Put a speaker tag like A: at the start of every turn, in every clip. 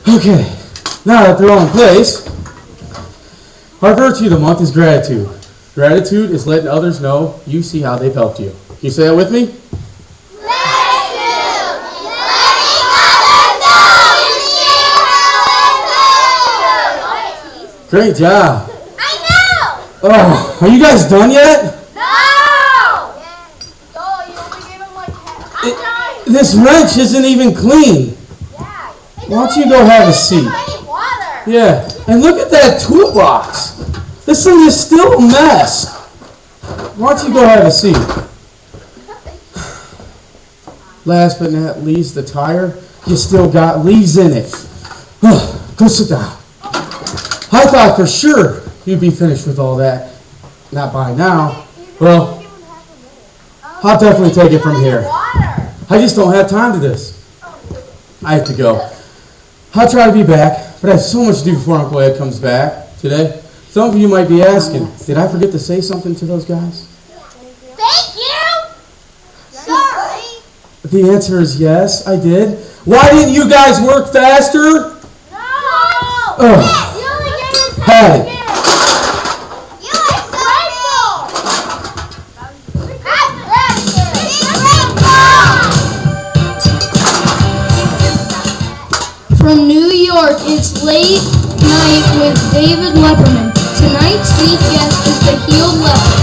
A: Okay, now that they're all in place, our virtue of the month is gratitude. Gratitude is letting others know you see how they've helped you. Can you say that with me? Great job.
B: I know.
A: Oh, are you guys done yet?
B: No. Oh, you only gave him like half.
A: This wrench isn't even clean.
B: Yeah.
A: Why don't you go have a seat?
B: Water.
A: Yeah, and look at that toolbox. This thing is still a mess. Why don't you go have a seat? Last but not least, the tire. You still got leaves in it. Go sit down. I thought for sure you'd be finished with all that. Not by now. Well, I'll definitely take it from here. I just don't have time to this. I have to go. I'll try to be back, but I have so much to do before Uncle Ed comes back today. Some of you might be asking, did I forget to say something to those guys?
B: Thank you. Sorry.
A: The answer is yes, I did. Why didn't you guys work faster?
B: No.
A: Hey.
B: You are grateful. I'm grateful.
C: From New York, it's Late Night with David Lepperman. Tonight's lead guest is the Healed Leper.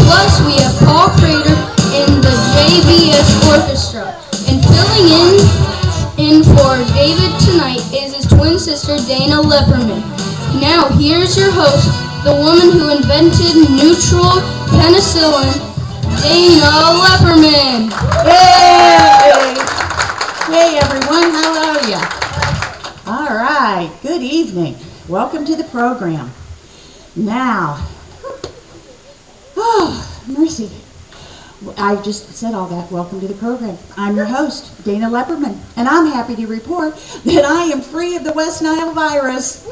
C: Plus, we have Paul Crater in the JBS Orchestra. And filling in for David tonight is his twin sister, Dana Lepperman. Now, here's your host, the woman who invented neutral penicillin, Dana Lepperman.
D: Yay! Hey everyone, how are you? All right, good evening. Welcome to the program. Now, oh, mercy. I just said all that. Welcome to the program. I'm your host, Dana Lepperman, and I'm happy to report that I am free of the West Nile virus.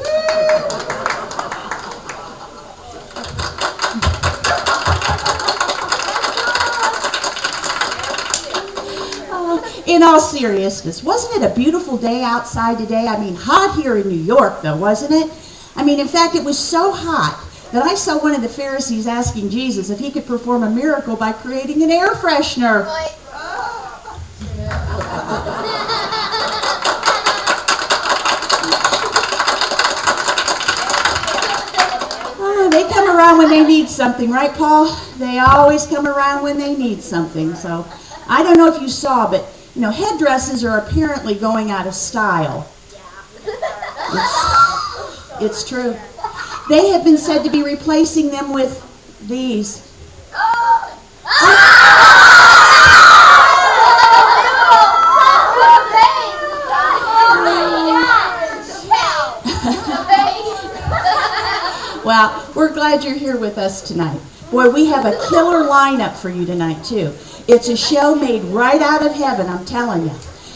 D: In all seriousness, wasn't it a beautiful day outside today? I mean, hot here in New York, though, wasn't it? I mean, in fact, it was so hot that I saw one of the Pharisees asking Jesus if he could perform a miracle by creating an air freshener. They come around when they need something, right, Paul? They always come around when they need something. So I don't know if you saw, but you know, headdresses are apparently going out of style. It's true. They have been said to be replacing them with these. Well, we're glad you're here with us tonight. Boy, we have a killer lineup for you tonight, too. It's a show made right out of heaven, I'm telling you.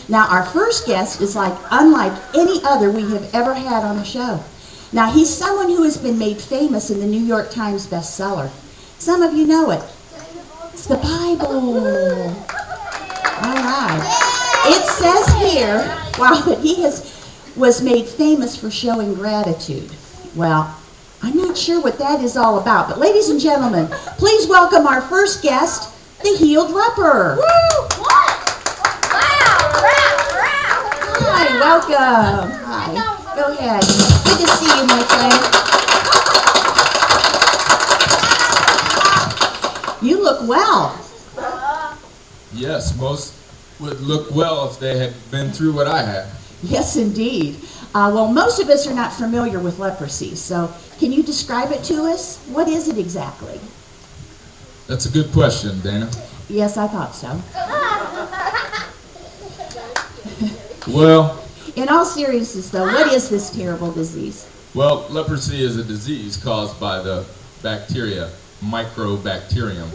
D: Now, our first guest is unlike any other we have ever had on the show. Now, he's someone who has been made famous in the New York Times bestseller. Some of you know it. It's the Bible. All right. It says here, wow, that he was made famous for showing gratitude. Well, I'm not sure what that is all about, but ladies and gentlemen, please welcome our first guest, the Healed Leper.
B: Woo! What? Wow!
D: Hi, welcome. Hi. Go ahead. Good to see you, my friend. You look well.
E: Yes, most would look well if they had been through what I had.
D: Yes, indeed. Well, most of us are not familiar with leprosy, so can you describe it to us? What is it exactly?
E: That's a good question, Dana.
D: Yes, I thought so.
E: Well,
D: in all seriousness, though, what is this terrible disease?
E: Well, leprosy is a disease caused by the bacteria, Microbacterium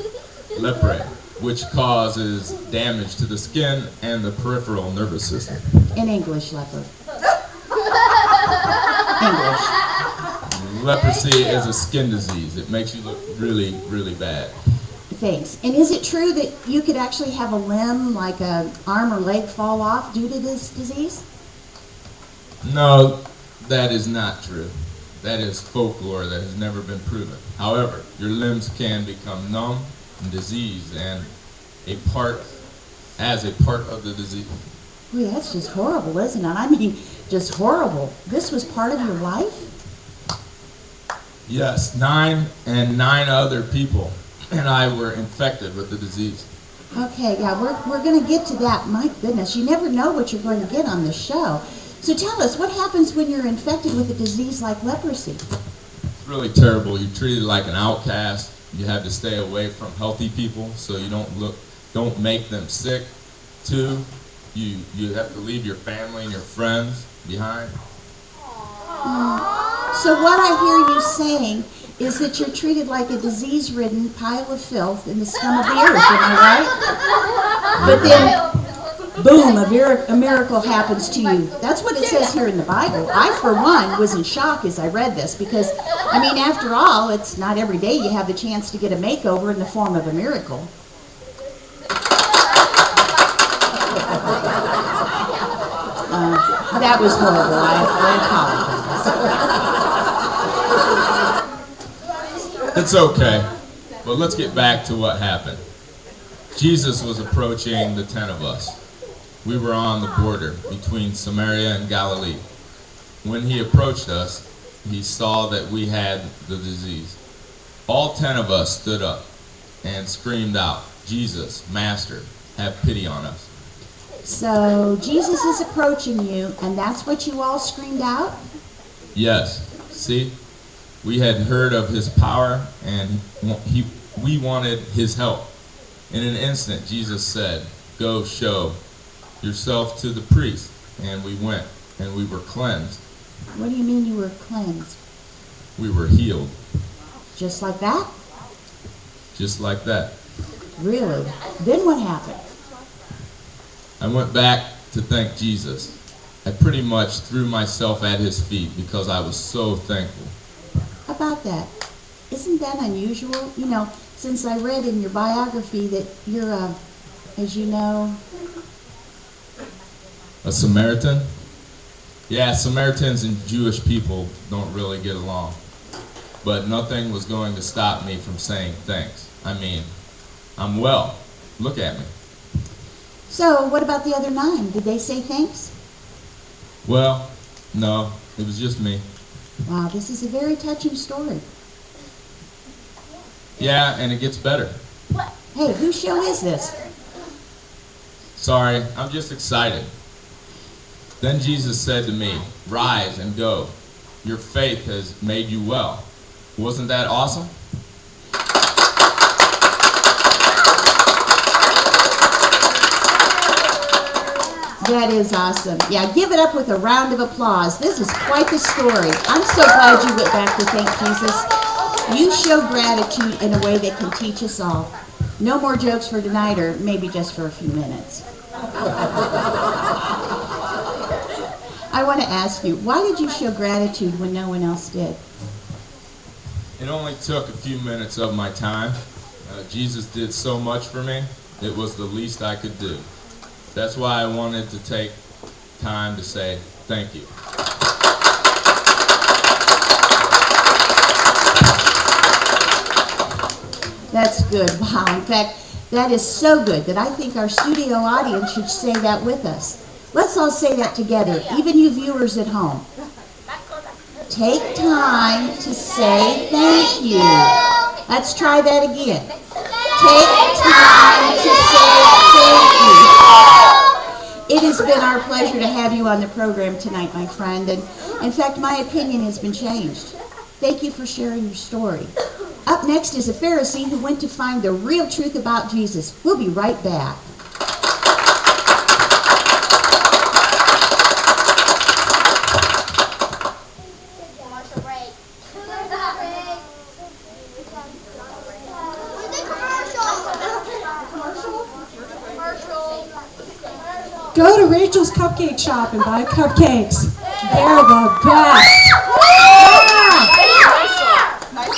E: leprae, which causes damage to the skin and the peripheral nervous system.
D: In English, leper. English.
E: Leprosy is a skin disease. It makes you look really, really bad.
D: Thanks. And is it true that you could actually have a limb, like an arm or leg, fall off due to this disease?
E: No, that is not true. That is folklore that has never been proven. However, your limbs can become numb and diseased and as a part of the disease.
D: Boy, that's just horrible, isn't it? I mean, just horrible. This was part of your life?
E: Yes, 9 other people and I were infected with the disease.
D: Okay, yeah, we're going to get to that. My goodness, you never know what you're going to get on this show. So tell us, what happens when you're infected with a disease like leprosy?
E: It's really terrible. You're treated like an outcast. You have to stay away from healthy people so you don't make them sick. 2, you have to leave your family and your friends behind.
D: So what I hear you saying is that you're treated like a disease-ridden pile of filth in the scum of the earth, am I right? But then, boom, a miracle happens to you. That's what it says here in the Bible. I, for one, was in shock as I read this because, I mean, after all, it's not every day you have the chance to get a makeover in the form of a miracle. That was horrible. I apologize.
E: It's okay, but let's get back to what happened. Jesus was approaching the 10 of us. We were on the border between Samaria and Galilee. When he approached us, he saw that we had the disease. All 10 of us stood up and screamed out, "Jesus, Master, have pity on us."
D: So Jesus is approaching you, and that's what you all screamed out?
E: Yes, see? We had heard of his power, and we wanted his help. In an instant, Jesus said, "Go show yourself to the priest." And we went, and we were cleansed.
D: What do you mean you were cleansed?
E: We were healed,
D: Just like that?
E: just like that.
D: Really? Then what happened?
E: I went back to thank Jesus. I pretty much threw myself at his feet because I was so thankful.
D: How about that? Isn't that unusual? You know, since I read in your biography that you're, as you know...
E: A Samaritan? Yeah, Samaritans and Jewish people don't really get along. But nothing was going to stop me from saying thanks. I mean, I'm well. Look at me.
D: So, what about the other 9? Did they say thanks?
E: Well, no, it was just me.
D: Wow, this is a very touching story.
E: Yeah, and it gets better.
D: Hey, whose show is this?
E: Sorry, I'm just excited. Then Jesus said to me, "Rise and go. Your faith has made you well." Wasn't that awesome?
D: That is awesome. Yeah, give it up with a round of applause. This is quite the story. I'm so glad you went back to thank Jesus. You show gratitude in a way that can teach us all. No more jokes for tonight, or maybe just for a few minutes. I want to ask you, why did you show gratitude when no one else did?
E: It only took a few minutes of my time. Jesus did so much for me, it was the least I could do. That's why I wanted to take time to say thank you.
D: That's good. Wow. In fact, that is so good that I think our studio audience should say that with us. Let's all say that together, even you viewers at home. Take time to say thank you. Let's try that again. Take time to say thank you. It has been our pleasure to have you on the program tonight, my friend. And in fact, my opinion has been changed. Thank you for sharing your story. Up next is a Pharisee who went to find the real truth about Jesus. We'll be right back.
F: Go to Rachel's Cupcake Shop and buy cupcakes. They're the best.